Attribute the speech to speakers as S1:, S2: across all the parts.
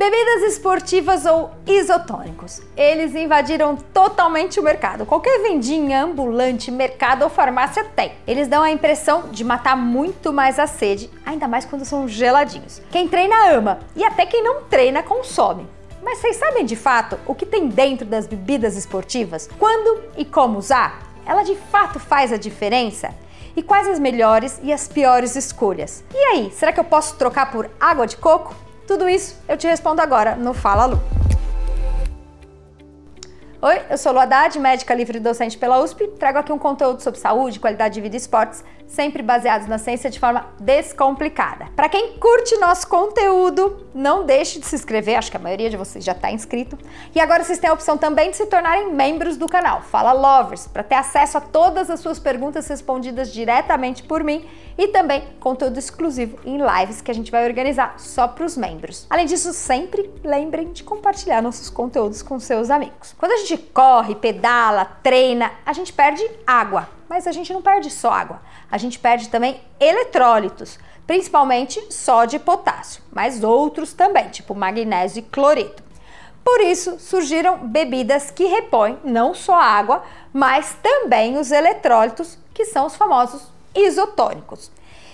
S1: Bebidas esportivas ou isotônicos. Eles invadiram totalmente o mercado. Qualquer vendinha, ambulante, mercado ou farmácia tem. Eles dão a impressão de matar muito mais a sede, ainda mais quando são geladinhos. Quem treina ama e até quem não treina consome. Mas vocês sabem de fato o que tem dentro das bebidas esportivas? Quando e como usar? Ela de fato faz a diferença? E quais as melhores e as piores escolhas? E aí, será que eu posso trocar por água de coco? Tudo isso eu te respondo agora no Fala Lu. Oi, eu sou Lu Haddad, médica livre e docente pela USP. Trago aqui um conteúdo sobre saúde, qualidade de vida e esportes, sempre baseados na ciência de forma descomplicada. Para quem curte nosso conteúdo, não deixe de se inscrever, acho que a maioria de vocês já está inscrito. E agora vocês têm a opção também de se tornarem membros do canal Fala Lovers, para ter acesso a todas as suas perguntas respondidas diretamente por mim e também conteúdo exclusivo em lives que a gente vai organizar só para os membros. Além disso, sempre lembrem de compartilhar nossos conteúdos com seus amigos. Quando a gente corre, pedala, treina, a gente perde água. Mas a gente não perde só água, a gente perde também eletrólitos, principalmente sódio e potássio, mas outros também, tipo magnésio e cloreto. Por isso, surgiram bebidas que repõem não só a água, mas também os eletrólitos, que são os famosos isotônicos.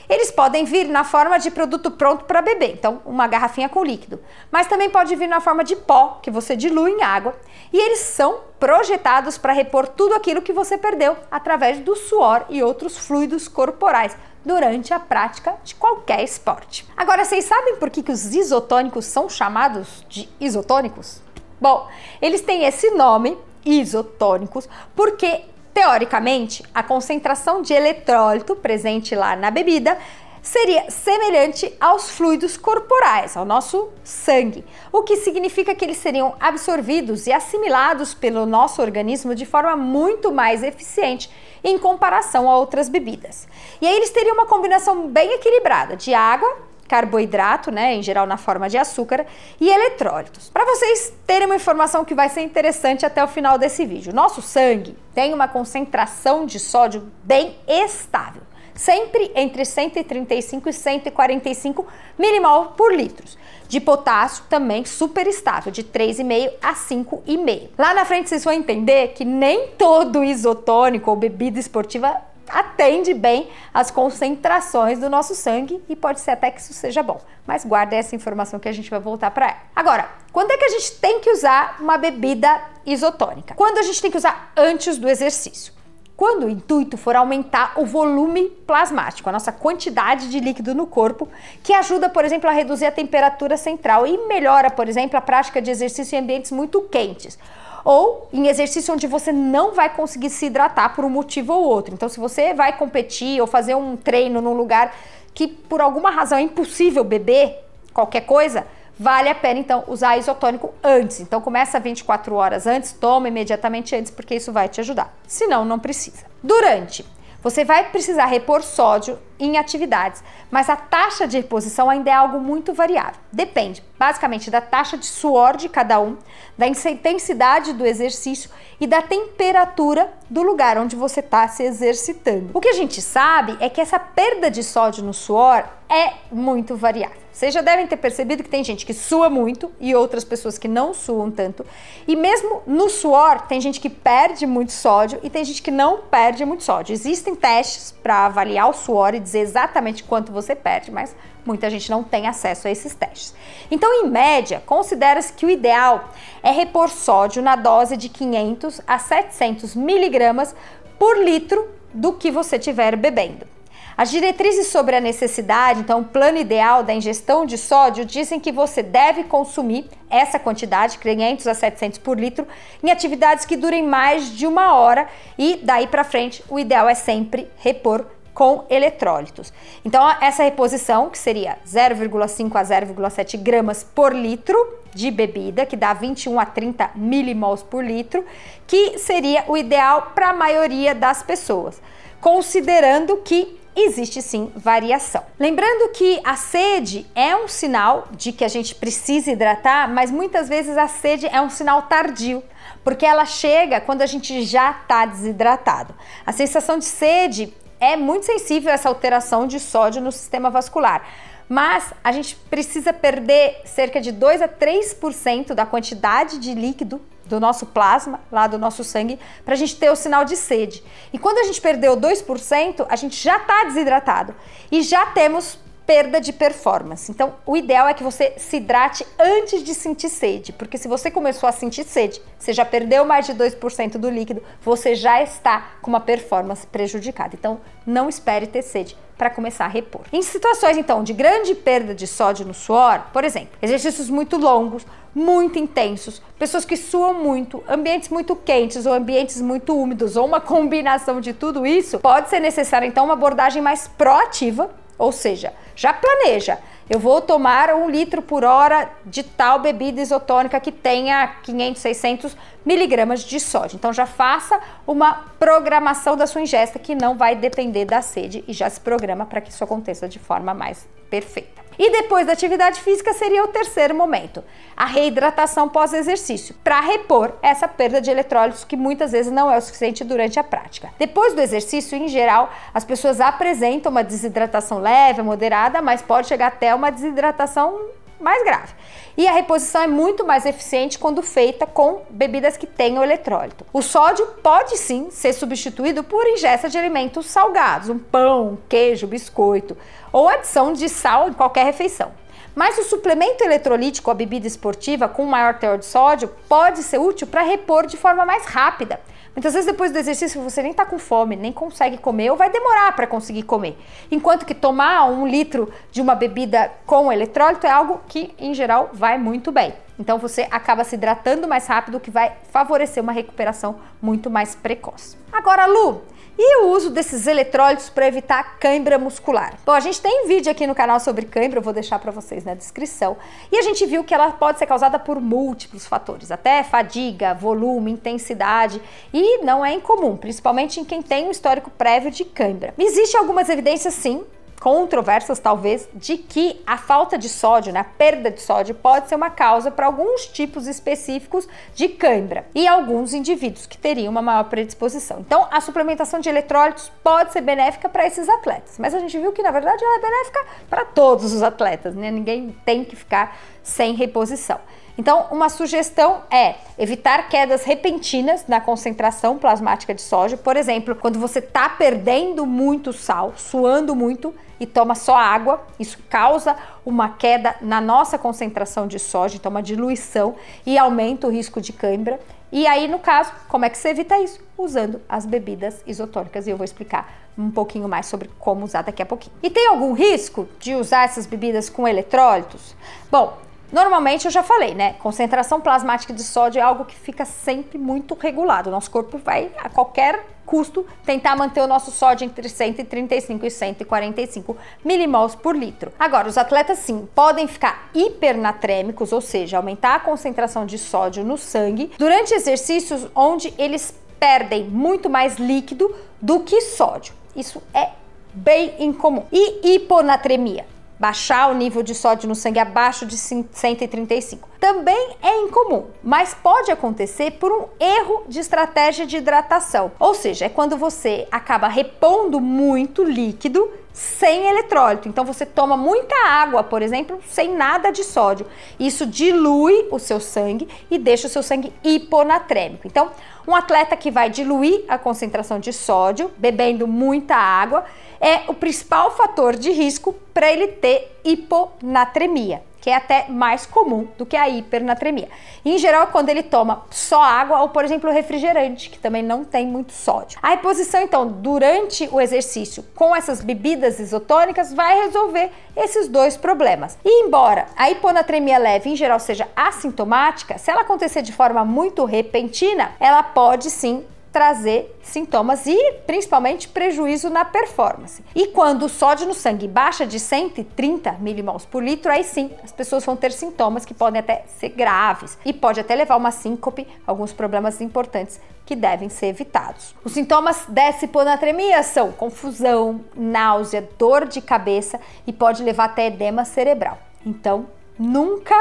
S1: Eles podem vir na forma de produto pronto para beber, então uma garrafinha com líquido, mas também pode vir na forma de pó, que você dilui em água, e eles são projetados para repor tudo aquilo que você perdeu através do suor e outros fluidos corporais durante a prática de qualquer esporte. Agora, vocês sabem por que os isotônicos são chamados de isotônicos? Bom, eles têm esse nome, isotônicos, porque teoricamente, a concentração de eletrólito presente lá na bebida seria semelhante aos fluidos corporais, ao nosso sangue, o que significa que eles seriam absorvidos e assimilados pelo nosso organismo de forma muito mais eficiente em comparação a outras bebidas. E aí eles teriam uma combinação bem equilibrada de água, carboidrato, em geral na forma de açúcar, e eletrólitos. Para vocês terem uma informação que vai ser interessante até o final desse vídeo, nosso sangue tem uma concentração de sódio bem estável, sempre entre 135 e 145 milimol por litro. De potássio também super estável, de 3,5 a 5,5. Lá na frente vocês vão entender que nem todo isotônico ou bebida esportiva atende bem as concentrações do nosso sangue e pode ser até que isso seja bom, mas guarda essa informação que a gente vai voltar para ela. Agora, quando é que a gente tem que usar uma bebida isotônica? Quando a gente tem que usar antes do exercício. Quando o intuito for aumentar o volume plasmático, a nossa quantidade de líquido no corpo, que ajuda, por exemplo, a reduzir a temperatura central e melhora, por exemplo, a prática de exercício em ambientes muito quentes. Ou em exercício onde você não vai conseguir se hidratar por um motivo ou outro. Então, se você vai competir ou fazer um treino num lugar que por alguma razão é impossível beber qualquer coisa, vale a pena então usar isotônico antes. Então começa 24 horas antes, toma imediatamente antes, porque isso vai te ajudar. Senão, não precisa. Durante, você vai precisar repor sódio em atividades, mas a taxa de reposição ainda é algo muito variável. Depende, basicamente, da taxa de suor de cada um, da intensidade do exercício e da temperatura do lugar onde você está se exercitando. O que a gente sabe é que essa perda de sódio no suor é muito variável. Vocês já devem ter percebido que tem gente que sua muito e outras pessoas que não suam tanto. E mesmo no suor, tem gente que perde muito sódio e tem gente que não perde muito sódio. Existem testes para avaliar o suor e dizer exatamente quanto você perde, mas muita gente não tem acesso a esses testes. Então, em média, considera-se que o ideal é repor sódio na dose de 500 a 700 miligramas por litro do que você estiver bebendo. As diretrizes sobre a necessidade, então o plano ideal da ingestão de sódio, dizem que você deve consumir essa quantidade, 500 a 700 por litro, em atividades que durem mais de 1 hora e daí para frente o ideal é sempre repor com eletrólitos. Então essa reposição, que seria 0,5 a 0,7 gramas por litro de bebida, que dá 21 a 30 milimols por litro, que seria o ideal para a maioria das pessoas, considerando que existe sim variação. Lembrando que a sede é um sinal de que a gente precisa hidratar, mas muitas vezes a sede é um sinal tardio, porque ela chega quando a gente já está desidratado. A sensação de sede é muito sensível a essa alteração de sódio no sistema vascular, mas a gente precisa perder cerca de 2 a 3% da quantidade de líquido do nosso plasma, lá do nosso sangue, para a gente ter o sinal de sede. E quando a gente perdeu 2%, a gente já está desidratado e já temos perda de performance. Então, o ideal é que você se hidrate antes de sentir sede, porque se você começou a sentir sede, você já perdeu mais de 2% do líquido, você já está com uma performance prejudicada. Então, não espere ter sede para começar a repor. Em situações, então, de grande perda de sódio no suor, por exemplo, exercícios muito longos, muito intensos, pessoas que suam muito, ambientes muito quentes ou ambientes muito úmidos, ou uma combinação de tudo isso, pode ser necessária, então, uma abordagem mais proativa. Ou seja, já planeja, eu vou tomar 1 litro por hora de tal bebida isotônica que tenha 500, 600 miligramas de sódio. Então já faça uma programação da sua ingesta que não vai depender da sede e já se programa para que isso aconteça de forma mais perfeita. E depois da atividade física seria o terceiro momento, a reidratação pós-exercício, para repor essa perda de eletrólitos que muitas vezes não é o suficiente durante a prática. Depois do exercício, em geral, as pessoas apresentam uma desidratação leve, moderada, mas pode chegar até uma desidratação mais grave. E a reposição é muito mais eficiente quando feita com bebidas que tenham eletrólito. O sódio pode sim ser substituído por ingesta de alimentos salgados, um pão, queijo, biscoito, ou adição de sal em qualquer refeição. Mas o suplemento eletrolítico, a bebida esportiva com maior teor de sódio, pode ser útil para repor de forma mais rápida. Muitas vezes depois do exercício você nem está com fome, nem consegue comer ou vai demorar para conseguir comer. Enquanto que tomar 1 litro de uma bebida com eletrólito é algo que em geral vai muito bem. Então você acaba se hidratando mais rápido, o que vai favorecer uma recuperação muito mais precoce. Agora, Lu, e o uso desses eletrólitos para evitar cãibra muscular? Bom, a gente tem vídeo aqui no canal sobre cãibra, eu vou deixar para vocês na descrição. E a gente viu que ela pode ser causada por múltiplos fatores, até fadiga, volume, intensidade, e não é incomum, principalmente em quem tem um histórico prévio de cãibra. Existem algumas evidências, sim, controversas talvez, de que a falta de sódio, né, a perda de sódio pode ser uma causa para alguns tipos específicos de cãibra e alguns indivíduos que teriam uma maior predisposição. Então, a suplementação de eletrólitos pode ser benéfica para esses atletas, mas a gente viu que na verdade ela é benéfica para todos os atletas, né? Ninguém tem que ficar sem reposição. Então, uma sugestão é evitar quedas repentinas na concentração plasmática de sódio. Por exemplo, quando você está perdendo muito sal, suando muito e toma só água, isso causa uma queda na nossa concentração de sódio, então uma diluição e aumenta o risco de cãibra. E aí, no caso, como é que você evita isso? Usando as bebidas isotônicas, e eu vou explicar um pouquinho mais sobre como usar daqui a pouquinho. E tem algum risco de usar essas bebidas com eletrólitos? Bom, normalmente eu já falei, né? Concentração plasmática de sódio é algo que fica sempre muito regulado. O nosso corpo vai, a qualquer custo, tentar manter o nosso sódio entre 135 e 145 milimols por litro. Agora, os atletas sim podem ficar hipernatrêmicos, ou seja, aumentar a concentração de sódio no sangue durante exercícios onde eles perdem muito mais líquido do que sódio. Isso é bem incomum. E hiponatremia? Baixar o nível de sódio no sangue abaixo de 135. Também é incomum, mas pode acontecer por um erro de estratégia de hidratação. Ou seja, é quando você acaba repondo muito líquido sem eletrólito. Então você toma muita água, por exemplo, sem nada de sódio. Isso dilui o seu sangue e deixa o seu sangue hiponatrêmico. Então, um atleta que vai diluir a concentração de sódio, bebendo muita água, é o principal fator de risco para ele ter hiponatremia, que é até mais comum do que a hipernatremia. Em geral, quando ele toma só água ou, por exemplo, refrigerante, que também não tem muito sódio. A reposição, então, durante o exercício com essas bebidas isotônicas vai resolver esses dois problemas. E embora a hiponatremia leve, em geral, seja assintomática, se ela acontecer de forma muito repentina, ela pode sim trazer sintomas e principalmente prejuízo na performance. E quando o sódio no sangue baixa de 130 milimols por litro, aí sim as pessoas vão ter sintomas que podem até ser graves e pode até levar a uma síncope, alguns problemas importantes que devem ser evitados. Os sintomas dessa hiponatremia são confusão, náusea, dor de cabeça e pode levar até edema cerebral. Então, nunca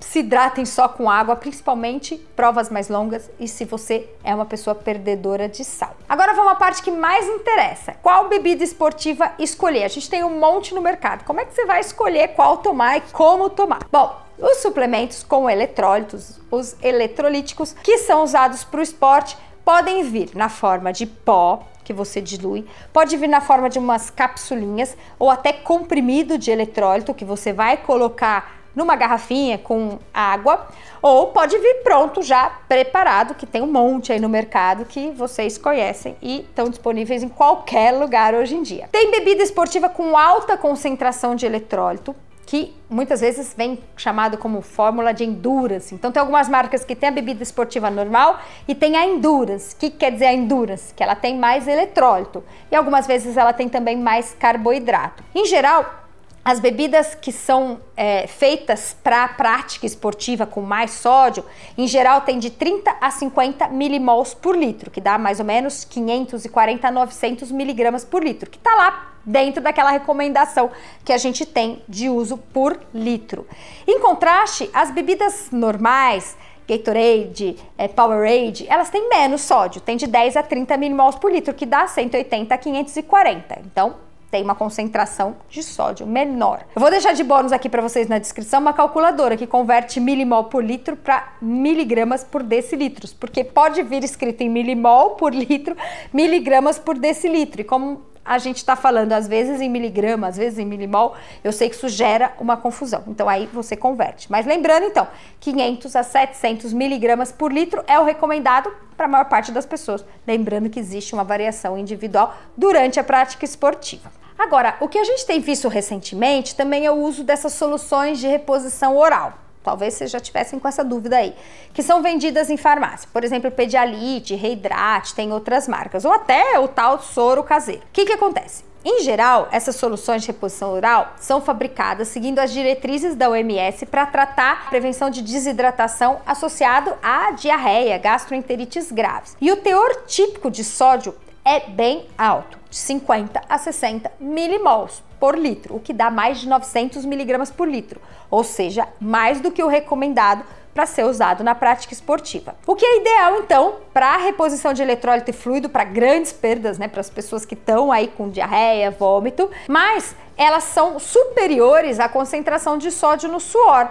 S1: se hidratem só com água, principalmente provas mais longas e se você é uma pessoa perdedora de sal. Agora vamos à parte que mais interessa. Qual bebida esportiva escolher? A gente tem um monte no mercado. Como é que você vai escolher qual tomar e como tomar? Bom, os suplementos com eletrólitos, os eletrolíticos, que são usados para o esporte, podem vir na forma de pó, que você dilui, pode vir na forma de umas capsulinhas ou até comprimido de eletrólito que você vai colocar numa garrafinha com água, ou pode vir pronto já preparado, que tem um monte aí no mercado que vocês conhecem e estão disponíveis em qualquer lugar hoje em dia. Tem bebida esportiva com alta concentração de eletrólito, que muitas vezes vem chamado como fórmula de Endurance. Então tem algumas marcas que tem a bebida esportiva normal e tem a Endurance. O que quer dizer a Endurance? Que ela tem mais eletrólito e algumas vezes ela tem também mais carboidrato. Em geral, as bebidas que são feitas para prática esportiva com mais sódio, em geral tem de 30 a 50 milimols por litro, que dá mais ou menos 540 a 900 miligramas por litro, que está lá dentro daquela recomendação que a gente tem de uso por litro. Em contraste, as bebidas normais, Gatorade, Powerade, elas têm menos sódio, tem de 10 a 30 milimols por litro, que dá 180 a 540. Então, tem uma concentração de sódio menor. Eu vou deixar de bônus aqui para vocês na descrição uma calculadora que converte milimol por litro para miligramas por decilitros, porque pode vir escrito em milimol por litro, miligramas por decilitro. E como a gente está falando às vezes em miligrama, às vezes em milimol, eu sei que isso gera uma confusão. Então aí você converte. Mas lembrando então, 500 a 700 miligramas por litro é o recomendado para a maior parte das pessoas. Lembrando que existe uma variação individual durante a prática esportiva. Agora, o que a gente tem visto recentemente também é o uso dessas soluções de reposição oral. Talvez vocês já tivessem com essa dúvida aí, que são vendidas em farmácia. Por exemplo, Pedialyte, Reidrate, tem outras marcas, ou até o tal soro caseiro. O que acontece? Em geral, essas soluções de reposição oral são fabricadas seguindo as diretrizes da OMS para tratar a prevenção de desidratação associado à diarreia, gastroenterites graves. E o teor típico de sódio é bem alto, de 50 a 60 milimols por litro, o que dá mais de 900 miligramas por litro, ou seja, mais do que o recomendado para ser usado na prática esportiva. O que é ideal, então, para a reposição de eletrólito e fluido para grandes perdas, né, para as pessoas que estão aí com diarreia, vômito, mas elas são superiores à concentração de sódio no suor,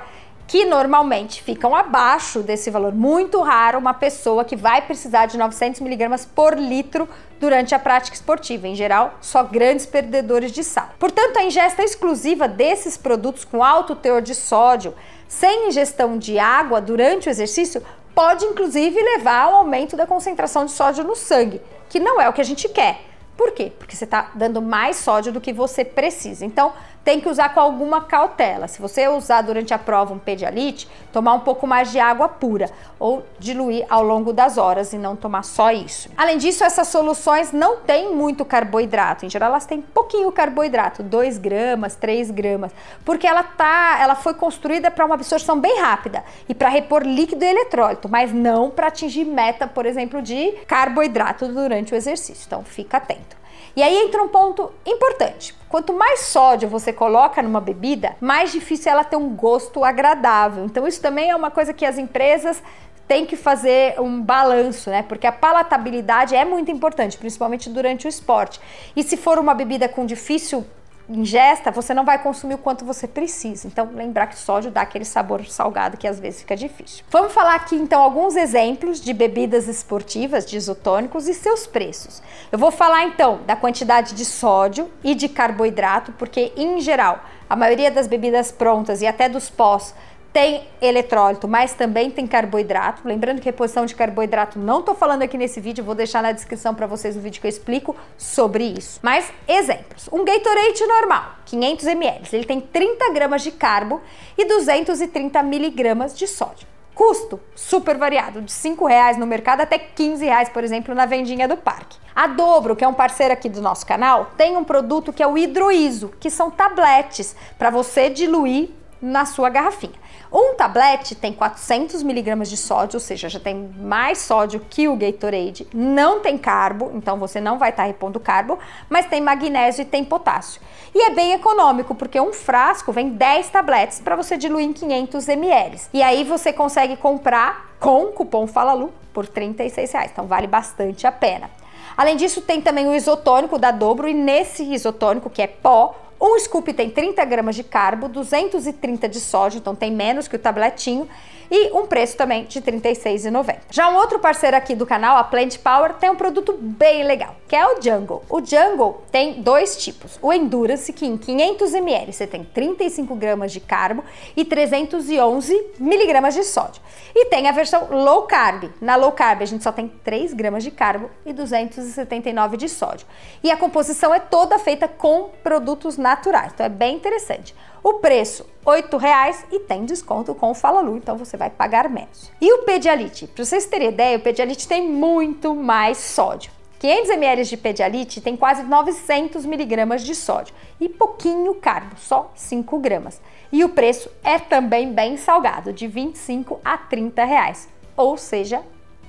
S1: que normalmente ficam abaixo desse valor. Muito raro uma pessoa que vai precisar de 900 miligramas por litro durante a prática esportiva. Em geral, só grandes perdedores de sal. Portanto, a ingesta exclusiva desses produtos com alto teor de sódio, sem ingestão de água durante o exercício, pode inclusive levar ao aumento da concentração de sódio no sangue, que não é o que a gente quer. Por quê? Porque você está dando mais sódio do que você precisa. Então, tem que usar com alguma cautela. Se você usar durante a prova um Pedialyte, tomar um pouco mais de água pura ou diluir ao longo das horas e não tomar só isso. Além disso, essas soluções não têm muito carboidrato. Em geral, elas têm pouquinho carboidrato, 2 gramas, 3 gramas, porque ela foi construída para uma absorção bem rápida e para repor líquido e eletrólito, mas não para atingir meta, por exemplo, de carboidrato durante o exercício. Então, fica atento. E aí entra um ponto importante. Quanto mais sódio você coloca numa bebida, mais difícil ela ter um gosto agradável. Então isso também é uma coisa que as empresas têm que fazer um balanço, né? Porque a palatabilidade é muito importante, principalmente durante o esporte. E se for uma bebida com difícil ingesta, você não vai consumir o quanto você precisa. Então, lembrar que o sódio dá aquele sabor salgado que às vezes fica difícil. Vamos falar aqui, então, alguns exemplos de bebidas esportivas, de isotônicos e seus preços. Eu vou falar, então, da quantidade de sódio e de carboidrato, porque, em geral, a maioria das bebidas prontas e até dos pós tem eletrólito, mas também tem carboidrato. Lembrando que reposição de carboidrato não estou falando aqui nesse vídeo, vou deixar na descrição para vocês o vídeo que eu explico sobre isso. Mas exemplos, um Gatorade normal, 500 ml, ele tem 30 gramas de carbo e 230 miligramas de sódio. Custo super variado, de R$5 no mercado até R$15, por exemplo, na vendinha do parque. A Dobro, que é um parceiro aqui do nosso canal, tem um produto que é o Hidroiso, que são tabletes para você diluir na sua garrafinha. Um tablete tem 400 miligramas de sódio, ou seja, já tem mais sódio que o Gatorade. Não tem carbo, então você não vai estar repondo carbo, mas tem magnésio e tem potássio. E é bem econômico, porque um frasco vem 10 tabletes para você diluir em 500 ml. E aí você consegue comprar com o cupom FALALU por R$36, então vale bastante a pena. Além disso, tem também o isotônico da Dobro, e nesse isotônico, que é pó, um scoop tem 30 gramas de carbo, 230 de sódio, então tem menos que o tabletinho, e um preço também de R$ 36,90. Já um outro parceiro aqui do canal, a Plant Power, tem um produto bem legal, que é o Jungle. O Jungle tem dois tipos. O Endurance, que em 500 ml você tem 35 gramas de carbo e 311 miligramas de sódio. E tem a versão Low Carb. Na Low Carb a gente só tem 3 gramas de carbo e 279 de sódio. E a composição é toda feita com produtos naturais, então é bem interessante. O preço, R$ 8,00, e tem desconto com o FALALU, então você vai pagar menos. E o Pedialyte? Para vocês terem ideia, o Pedialyte tem muito mais sódio. 500 ml de Pedialyte tem quase 900 miligramas de sódio e pouquinho carbo, só 5 gramas. E o preço é também bem salgado, de R$ 25 a R$ 30,00, ou seja,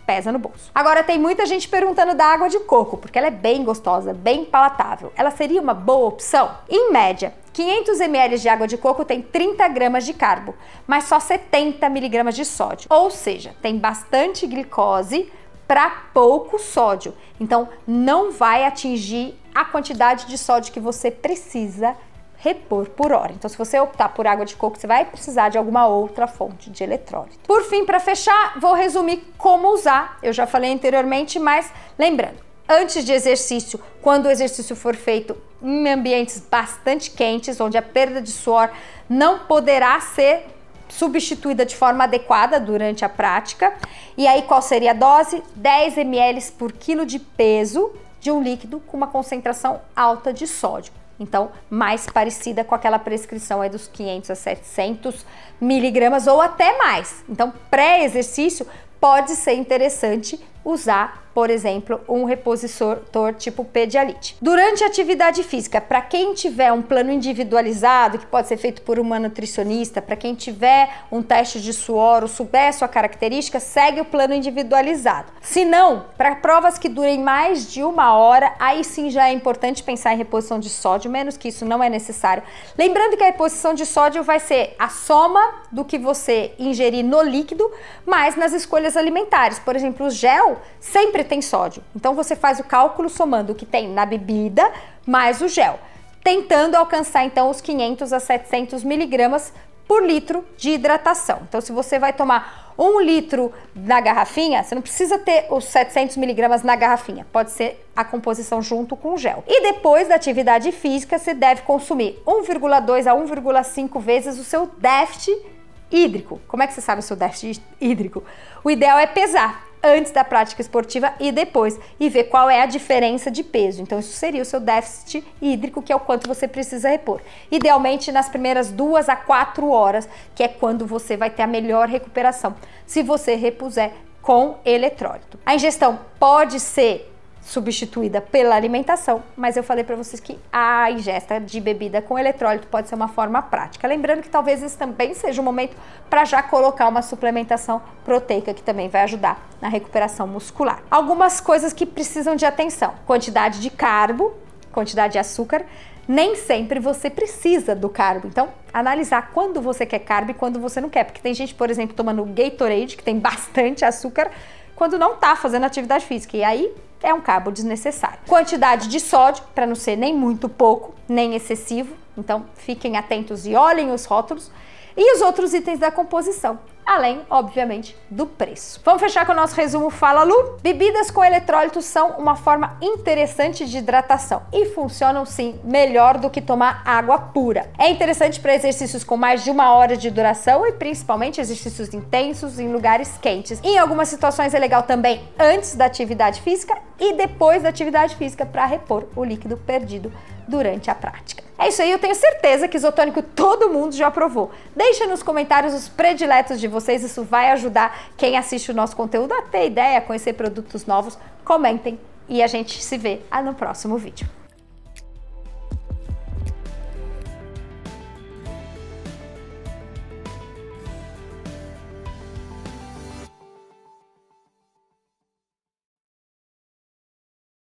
S1: pesa no bolso. Agora tem muita gente perguntando da água de coco, porque ela é bem gostosa, bem palatável. Ela seria uma boa opção? Em média, 500 ml de água de coco tem 30 gramas de carbo, mas só 70 miligramas de sódio. Ou seja, tem bastante glicose para pouco sódio. Então, não vai atingir a quantidade de sódio que você precisa repor por hora. Então, se você optar por água de coco, você vai precisar de alguma outra fonte de eletrólito. Por fim, para fechar, vou resumir como usar. Eu já falei anteriormente, mas lembrando, antes de exercício, quando o exercício for feito em ambientes bastante quentes, onde a perda de suor não poderá ser substituída de forma adequada durante a prática. E aí, qual seria a dose? 10 ml por quilo de peso de um líquido com uma concentração alta de sódio. Então, mais parecida com aquela prescrição aí dos 500 a 700 miligramas ou até mais. Então, pré-exercício, pode ser interessante usar, por exemplo, um repositor tipo Pedialyte. Durante a atividade física, para quem tiver um plano individualizado, que pode ser feito por uma nutricionista, para quem tiver um teste de suor ou souber a sua característica, segue o plano individualizado. Se não, para provas que durem mais de 1 hora, aí sim já é importante pensar em reposição de sódio, menos que isso não é necessário. Lembrando que a reposição de sódio vai ser a soma do que você ingerir no líquido, mais nas escolhas alimentares. Por exemplo, o gel sempre tem sódio. Então você faz o cálculo somando o que tem na bebida mais o gel, tentando alcançar então os 500 a 700 miligramas por litro de hidratação. Então, se você vai tomar 1 litro na garrafinha, você não precisa ter os 700 miligramas na garrafinha, pode ser a composição junto com o gel. E depois da atividade física, você deve consumir 1,2 a 1,5 vezes o seu déficit hídrico. Como é que você sabe o seu déficit hídrico? O ideal é pesar antes da prática esportiva e depois, e ver qual é a diferença de peso. Então, isso seria o seu déficit hídrico, que é o quanto você precisa repor. Idealmente, nas primeiras 2 a 4 horas, que é quando você vai ter a melhor recuperação, se você repuser com eletrólito. A ingestão pode ser substituída pela alimentação, mas eu falei para vocês que a ingesta de bebida com eletrólito pode ser uma forma prática. Lembrando que talvez esse também seja o momento para já colocar uma suplementação proteica, que também vai ajudar na recuperação muscular. Algumas coisas que precisam de atenção: quantidade de carbo, quantidade de açúcar. Nem sempre você precisa do carbo, então analisar quando você quer carbo e quando você não quer, porque tem gente, por exemplo, tomando Gatorade, que tem bastante açúcar, quando não tá fazendo atividade física, e aí é um carbo desnecessário. Quantidade de sódio, para não ser nem muito pouco, nem excessivo, então fiquem atentos e olhem os rótulos. E os outros itens da composição, além, obviamente, do preço. Vamos fechar com o nosso resumo FALALU? Bebidas com eletrólitos são uma forma interessante de hidratação e funcionam, sim, melhor do que tomar água pura. É interessante para exercícios com mais de 1 hora de duração e principalmente exercícios intensos em lugares quentes. Em algumas situações é legal também antes da atividade física e depois da atividade física para repor o líquido perdido durante a prática. É isso aí, eu tenho certeza que isotônico todo mundo já provou. Deixa nos comentários os prediletos de vocês, isso vai ajudar quem assiste o nosso conteúdo a ter ideia, a conhecer produtos novos. Comentem e a gente se vê no próximo vídeo.